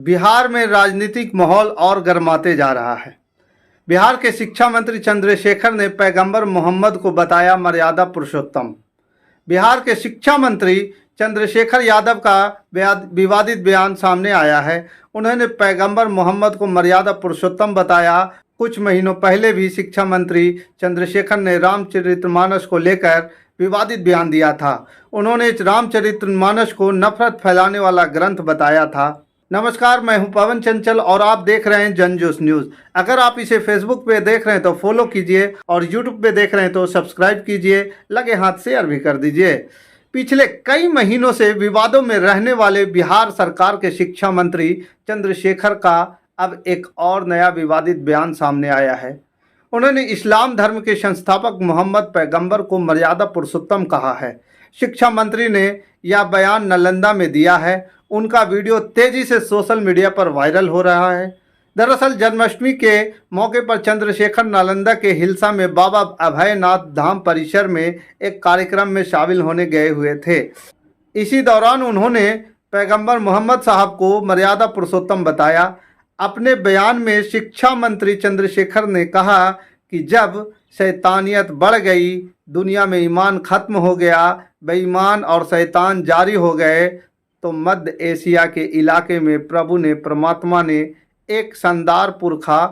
बिहार में राजनीतिक माहौल और गर्माते जा रहा है। बिहार के शिक्षा मंत्री चंद्रशेखर ने पैगंबर मोहम्मद को बताया मर्यादा पुरुषोत्तम। बिहार के शिक्षा मंत्री चंद्रशेखर यादव का विवादित बयान सामने आया है। उन्होंने पैगंबर मोहम्मद को मर्यादा पुरुषोत्तम बताया। कुछ महीनों पहले भी शिक्षा मंत्री चंद्रशेखर ने रामचरितमानस को लेकर विवादित बयान दिया था। उन्होंने इस रामचरितमानस को नफरत फैलाने वाला ग्रंथ बताया था। नमस्कार, मैं हूं पवन चंचल और आप देख रहे हैं जनजोश न्यूज़। अगर आप इसे फेसबुक पे देख रहे हैं तो फॉलो कीजिए और यूट्यूब पे देख रहे हैं तो सब्सक्राइब कीजिए, लगे हाथ शेयर भी कर दीजिए। पिछले कई महीनों से विवादों में रहने वाले बिहार सरकार के शिक्षा मंत्री चंद्रशेखर का अब एक और नया विवादित बयान सामने आया है। उन्होंने इस्लाम धर्म के संस्थापक मोहम्मद पैगंबर को मर्यादा पुरुषोत्तम कहा है। शिक्षा मंत्री ने यह बयान नालंदा में दिया है। उनका वीडियो तेजी से सोशल मीडिया पर वायरल हो रहा है। दरअसल जन्माष्टमी के मौके पर चंद्रशेखर नालंदा के हिलसा में बाबा अभयनाथ धाम परिसर में एक कार्यक्रम में शामिल होने गए हुए थे। इसी दौरान उन्होंने पैगंबर मोहम्मद साहब को मर्यादा पुरुषोत्तम बताया। अपने बयान में शिक्षा मंत्री चंद्रशेखर ने कहा कि जब शैतानियत बढ़ गई, दुनिया में ईमान खत्म हो गया, बेईमान और शैतान जारी हो गए, तो मध्य एशिया के इलाके में प्रभु ने, परमात्मा ने एक शानदार पुरखा,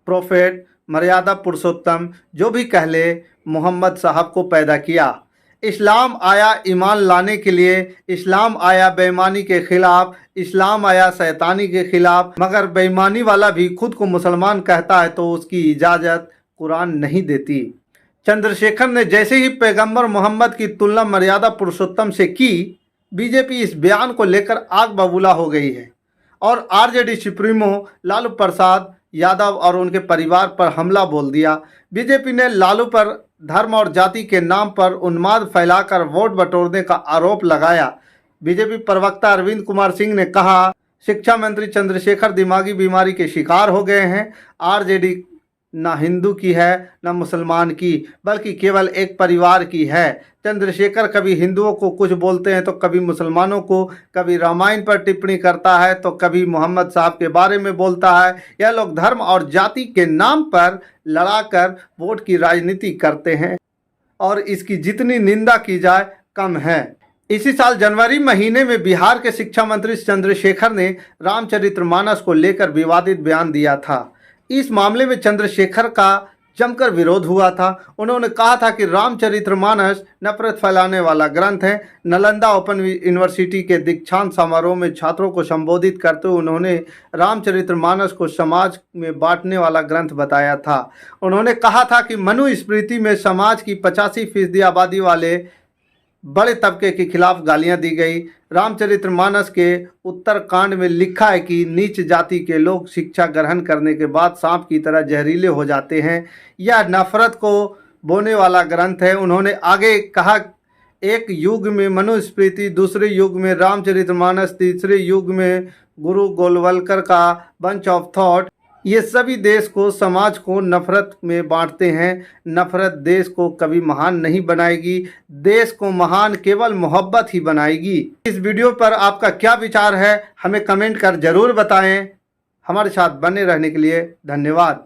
प्रोफेट, मर्यादा पुरुषोत्तम जो भी कह ले, मोहम्मद साहब को पैदा किया। इस्लाम आया ईमान लाने के लिए, इस्लाम आया बेईमानी के खिलाफ, इस्लाम आया शैतानी के खिलाफ। मगर बेईमानी वाला भी खुद को मुसलमान कहता है तो उसकी इजाज़त कुरान नहीं देती। चंद्रशेखर ने जैसे ही पैगंबर मोहम्मद की तुलना मर्यादा पुरुषोत्तम से की, बीजेपी इस बयान को लेकर आग बबूला हो गई है और आरजेडी सुप्रीमो लालू प्रसाद यादव और उनके परिवार पर हमला बोल दिया। बीजेपी ने लालू पर धर्म और जाति के नाम पर उन्माद फैलाकर वोट बटोरने का आरोप लगाया। बीजेपी प्रवक्ता अरविंद कुमार सिंह ने कहा, शिक्षा मंत्री चंद्रशेखर दिमागी बीमारी के शिकार हो गए हैं। आरजेडी न हिंदू की है न मुसलमान की, बल्कि केवल एक परिवार की है। चंद्रशेखर कभी हिंदुओं को कुछ बोलते हैं तो कभी मुसलमानों को, कभी रामायण पर टिप्पणी करता है तो कभी मोहम्मद साहब के बारे में बोलता है। यह लोग धर्म और जाति के नाम पर लड़ाकर वोट की राजनीति करते हैं और इसकी जितनी निंदा की जाए कम है। इसी साल जनवरी महीने में बिहार के शिक्षा मंत्री चंद्रशेखर ने रामचरितमानस को लेकर विवादित बयान दिया था। इस मामले में चंद्रशेखर का जमकर विरोध हुआ था। उन्होंने कहा था कि रामचरितमानस नफरत फैलाने वाला ग्रंथ है। नालंदा ओपन यूनिवर्सिटी के दीक्षांत समारोह में छात्रों को संबोधित करते हुए उन्होंने रामचरितमानस को समाज में बांटने वाला ग्रंथ बताया था। उन्होंने कहा था कि मनुस्मृति में समाज की 85% आबादी वाले बड़े तबके के खिलाफ गालियां दी गई। रामचरितमानस के उत्तरकांड में लिखा है कि नीच जाति के लोग शिक्षा ग्रहण करने के बाद सांप की तरह जहरीले हो जाते हैं। यह नफरत को बोने वाला ग्रंथ है। उन्होंने आगे कहा, एक युग में मनुस्मृति, दूसरे युग में रामचरितमानस, तीसरे युग में गुरु गोलवलकर का बंच ऑफ थॉट, ये सभी देश को, समाज को नफरत में बांटते हैं। नफरत देश को कभी महान नहीं बनाएगी। देश को महान केवल मोहब्बत ही बनाएगी। इस वीडियो पर आपका क्या विचार है, हमें कमेंट कर जरूर बताएं। हमारे साथ बने रहने के लिए धन्यवाद।